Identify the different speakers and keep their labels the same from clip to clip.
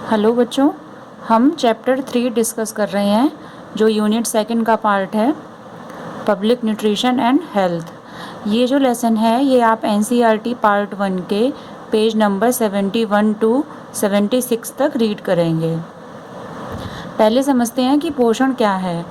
Speaker 1: Hello बच्चों, हम chapter 3 discuss कर रहे हैं जो यूनिट सेकंड का पार्ट है, पब्लिक न्यूट्रिशन एंड हेल्थ। ये जो लेसन है ये आप एनसीईआरटी पार्ट 1 के पेज नंबर 71 टू 76 तक रीड करेंगे। पहले समझते हैं कि पोषण क्या है।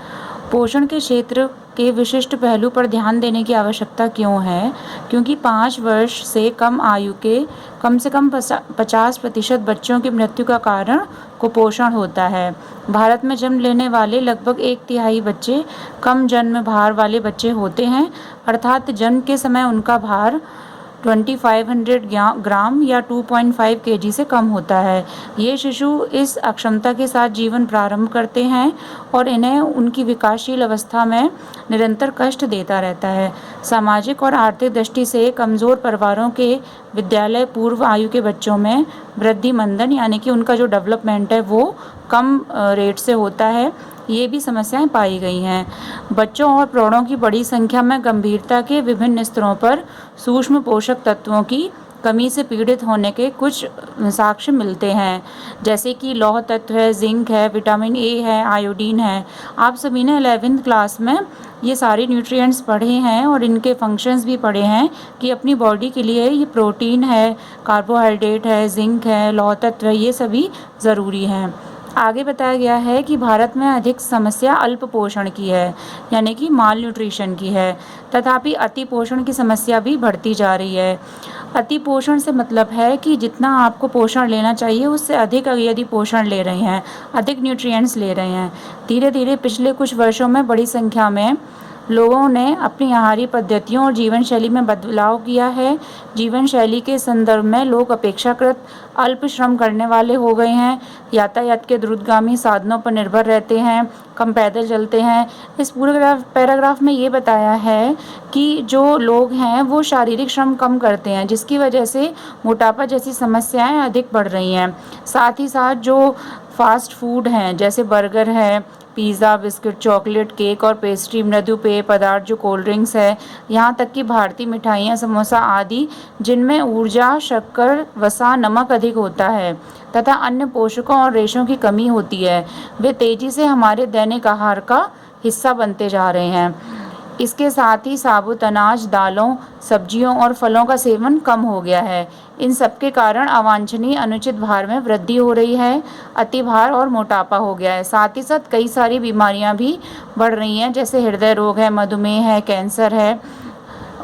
Speaker 1: पोषण के क्षेत्र के विशिष्ट पहलू पर ध्यान देने की आवश्यकता क्यों है? क्योंकि 5 वर्ष से कम आयु के कम से कम 50% बच्चों की मृत्यु का कारण कुपोषण होता है। भारत में जन्म लेने वाले लगभग 1/3 बच्चे कम जन्म भार वाले बच्चे होते हैं, अर्थात जन्म के समय उनका भार 2500 ग्राम या 2.5 kg से कम होता है। ये शिशु इस अक्षमता के साथ जीवन प्रारंभ करते हैं और इन्हें उनकी विकासशील अवस्था में निरंतर कष्ट देता रहता है। सामाजिक और आर्थिक दृष्टि से कमज़ोर परिवारों के विद्यालय पूर्व आयु के बच्चों में वृद्धि मंदन यानी कि उनका जो डेवलपमेंट है वो कम रेट से होता है। ये भी समस्याएं पाई गई हैं। बच्चों और प्रौढ़ों की बड़ी संख्या में गंभीरता के विभिन्न स्तरों पर सूक्ष्म पोषक तत्वों की कमी से पीड़ित होने के कुछ साक्ष्य मिलते हैं, जैसे कि लौह तत्व है, जिंक है, विटामिन ए है, आयोडीन है। आप सभी ने 11th क्लास में ये सारे न्यूट्रिएंट्स पढ़े हैं और इनके फंक्शंस भी पढ़े हैं कि अपनी बॉडी के लिए ये प्रोटीन है, कार्बोहाइड्रेट है, जिंक है, लौह तत्व है, ये सभी ज़रूरी हैं। आगे बताया गया है कि भारत में अधिक समस्या अल्प पोषण की है, यानी कि माल न्यूट्रिशन की है। तथापि अति पोषण की समस्या भी बढ़ती जा रही है। अति पोषण से मतलब है कि जितना आपको पोषण लेना चाहिए उससे अधिक यदि पोषण ले रहे हैं, अधिक न्यूट्रिएंट्स ले रहे हैं। धीरे धीरे पिछले कुछ वर्षों में बड़ी संख्या में लोगों ने अपनी आहारी पद्धतियों और जीवन शैली में बदलाव किया है। जीवन शैली के संदर्भ में लोग अपेक्षाकृत अल्प श्रम करने वाले हो गए हैं, यातायात के द्रुतगामी साधनों पर निर्भर रहते हैं, कम पैदल चलते हैं। इस पूरे पैराग्राफ में ये बताया है कि जो लोग हैं वो शारीरिक श्रम कम करते हैं, जिसकी वजह से मोटापा जैसी समस्याएं अधिक बढ़ रही हैं। साथ ही साथ जो फास्ट फूड हैं जैसे बर्गर है, पिज़्ज़ा, बिस्किट, चॉकलेट, केक और पेस्ट्री, मृदु पेय पदार्थ जो कोल्ड ड्रिंक्स है, यहाँ तक कि भारतीय मिठाइयाँ, समोसा आदि जिनमें ऊर्जा, शक्कर, वसा, नमक अधिक होता है तथा अन्य पोषकों और रेशों की कमी होती है, वे तेज़ी से हमारे दैनिक आहार का हिस्सा बनते जा रहे हैं। इसके साथ ही साबुत अनाज, दालों, सब्जियों और फलों का सेवन कम हो गया है। इन सबके कारण अवांछनीय अनुचित भार में वृद्धि हो रही है, अति भार और मोटापा हो गया है। साथ ही साथ कई सारी बीमारियां भी बढ़ रही हैं, जैसे हृदय रोग है, मधुमेह है, कैंसर है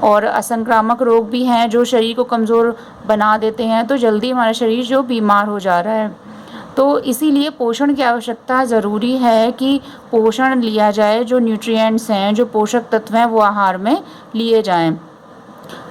Speaker 1: और असंक्रामक रोग भी हैं जो शरीर को कमज़ोर बना देते हैं, तो जल्दी हमारा शरीर जो बीमार हो जा रहा है। तो इसीलिए पोषण की आवश्यकता ज़रूरी है कि पोषण लिया जाए, जो न्यूट्रिएंट्स हैं, जो पोषक तत्व हैं वो आहार में लिए जाएं।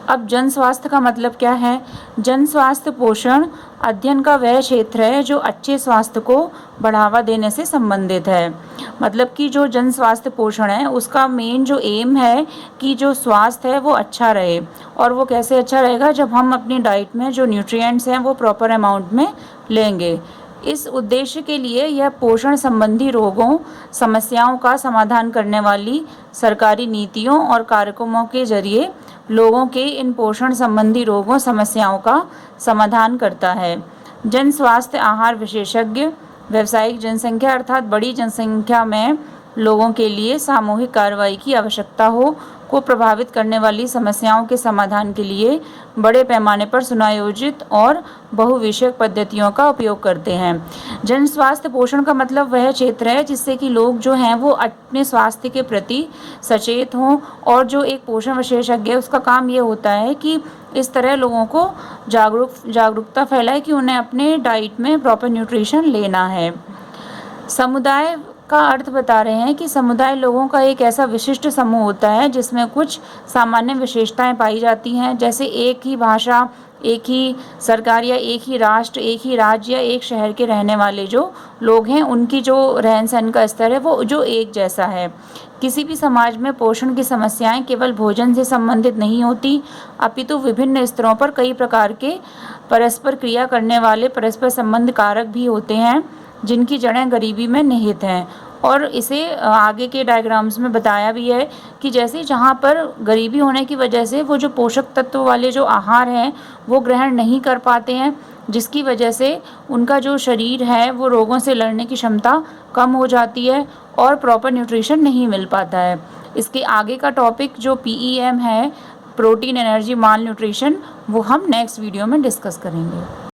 Speaker 1: अब जन स्वास्थ्य का मतलब क्या है? जन स्वास्थ्य पोषण अध्ययन का वह क्षेत्र है जो अच्छे स्वास्थ्य को बढ़ावा देने से संबंधित है। मतलब कि जो जन स्वास्थ्य पोषण है उसका मेन जो एम है कि जो स्वास्थ्य है वो अच्छा रहे। और वो कैसे अच्छा रहेगा? जब हम अपनी डाइट में जो न्यूट्रिएंट्स हैं वो प्रॉपर अमाउंट में लेंगे। इस उद्देश्य के लिए यह पोषण संबंधी रोगों, समस्याओं का समाधान करने वाली सरकारी नीतियों और कार्यक्रमों के जरिए लोगों के इन पोषण संबंधी रोगों, समस्याओं का समाधान करता है। जन स्वास्थ्य आहार विशेषज्ञ व्यावसायिक जनसंख्या अर्थात बड़ी जनसंख्या में लोगों के लिए सामूहिक कार्रवाई की आवश्यकता हो को प्रभावित करने वाली समस्याओं के समाधान के लिए बड़े पैमाने पर सुनियोजित और बहुविषयक पद्धतियों का उपयोग करते हैं। जन स्वास्थ्य पोषण का मतलब वह क्षेत्र है जिससे कि लोग जो हैं वो अपने स्वास्थ्य के प्रति सचेत हों, और जो एक पोषण विशेषज्ञ है उसका काम ये होता है कि इस तरह लोगों को जागरूकता फैलाए कि उन्हें अपने डाइट में प्रॉपर न्यूट्रिशन लेना है। समुदाय का अर्थ बता रहे हैं कि समुदाय लोगों का एक ऐसा विशिष्ट समूह होता है जिसमें कुछ सामान्य विशेषताएं पाई जाती हैं, जैसे एक ही भाषा, एक ही सरकार या एक ही राष्ट्र, एक ही राज्य या एक शहर के रहने वाले जो लोग हैं उनकी जो रहन सहन का स्तर है वो जो एक जैसा है। किसी भी समाज में पोषण की समस्याएं केवल भोजन से संबंधित नहीं होती, अपितु विभिन्न स्तरों पर कई प्रकार के परस्पर क्रिया करने वाले परस्पर संबंध कारक भी होते हैं जिनकी जड़ें गरीबी में निहित हैं और इसे आगे के डायग्राम्स में बताया भी है कि जैसे जहाँ पर गरीबी होने की वजह से वो जो पोषक तत्व वाले जो आहार हैं वो ग्रहण नहीं कर पाते हैं, जिसकी वजह से उनका जो शरीर है वो रोगों से लड़ने की क्षमता कम हो जाती है और प्रॉपर न्यूट्रिशन नहीं मिल पाता है। इसके आगे का टॉपिक जो PEM है, प्रोटीन एनर्जी माल न्यूट्रिशन, वो हम नेक्स्ट वीडियो में डिस्कस करेंगे।